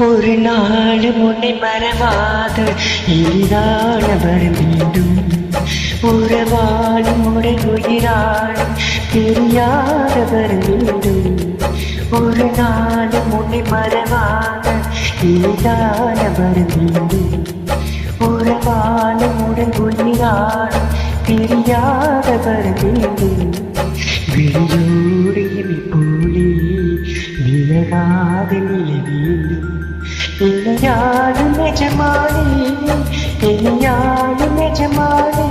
ஒரு நாள் உன்னை மறவாத இனிதானவர் மீண்டும் உறவாடும் உடல் உயிராடும் தெரியாதவர் மீண்டும் ஒரு நாள் உன்னை மறவாத இனிதானவர் மீண்டும் உறவாடும் உடல் உயிராடும் தெரியாதவர் மீண்டும் விழியோடு போலி விலகாத நிலை வேண்டும் இனியாடும் எஜமானி இனியாடும் எஜமானி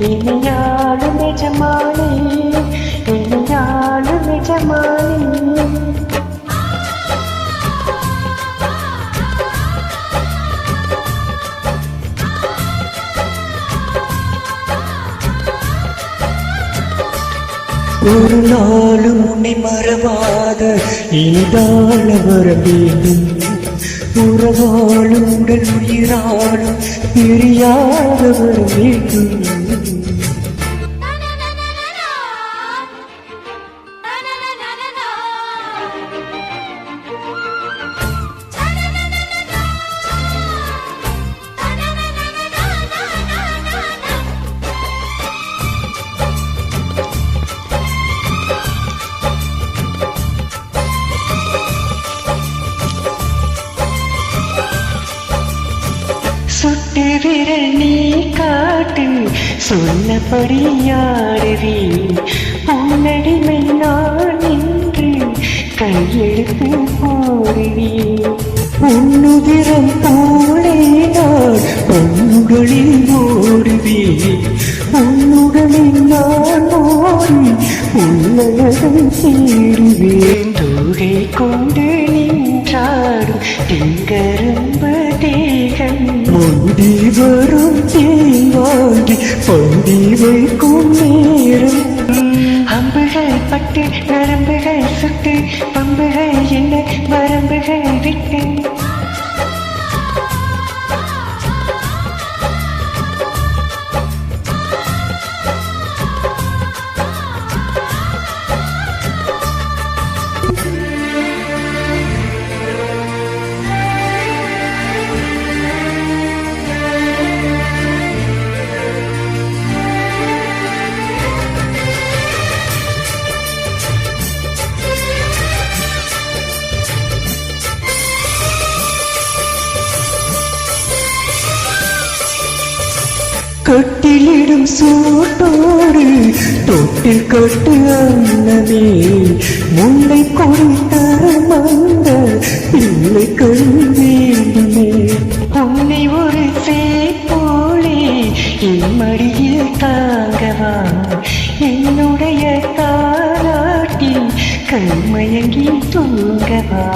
இனியாடும் எஜமானி இனியாடும் எஜமானி ஒரு நாளும் உன்னை மறவாத இனிதான வர வேண்டும் உறவாளும் உடல் உயிராளும் பிரியாத வர வேண்டும் சுட்டு விரல் நீ காட்டு சொன்னபடி யாருவி உன்னடிமை நான் என்று கையெழுத்து போடுவி உன்னுதிரம் போலே நான் உன்னுடலில் ஓடுவி உன்னுடலில் நான் ஓடி உள்ளதை தேடுவேன் தூகை கொண்டு நின்றாடும் திங்கரும்பு தேகம் முந்தி வரும் தேவாண்டி பந்தி வைக்கும் நேரம் அம்புகள் பட்டு நரம்புகள் சுட்டு பம்புகள் என்ன வரம்புகள் விட்டு கட்டிலிடும் சூட்டோடு தொட்டில் கட்டு அன்னமே முல்லை கொடுத்தர மந்த பிள்ளைகள் வேண்டுமே உன்னை ஒரு போலே என் மடியில் தாங்கவா என்னுடைய தாராட்டி கண்மயங்கி தூங்கவா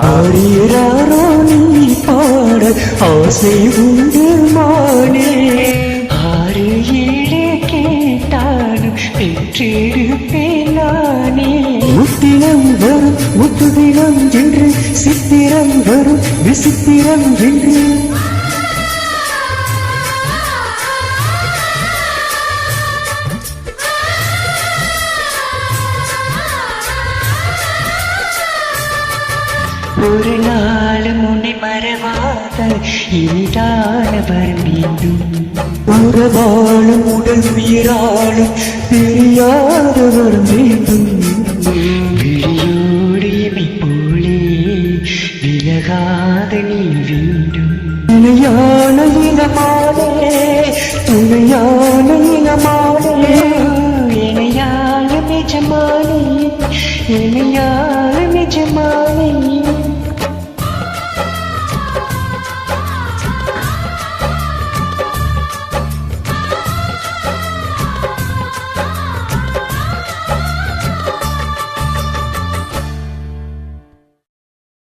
ஆரியராரோ நீ பாட ஆசை உண்டு மானே ஆறு ஏழு கேட்டாலும் பெற்றிருப்பேன் நானே முத்திரம் வரும் முத்துதினம் என்று சித்திரம் வரும் விசித்திரம் என்று ஒரு நாளும் உன்னை மறவாத இனிதானவர் மீண்டும் உறவாளும் உடல் உயிராளும் தெரியாதவர் மீண்டும் விழியோடு எமை போலே விலகாத நீ வேண்டும் துணையான இனமானே துணையான இனமானே இணையாலும் எஜமானே இணையாலும் எஜமானே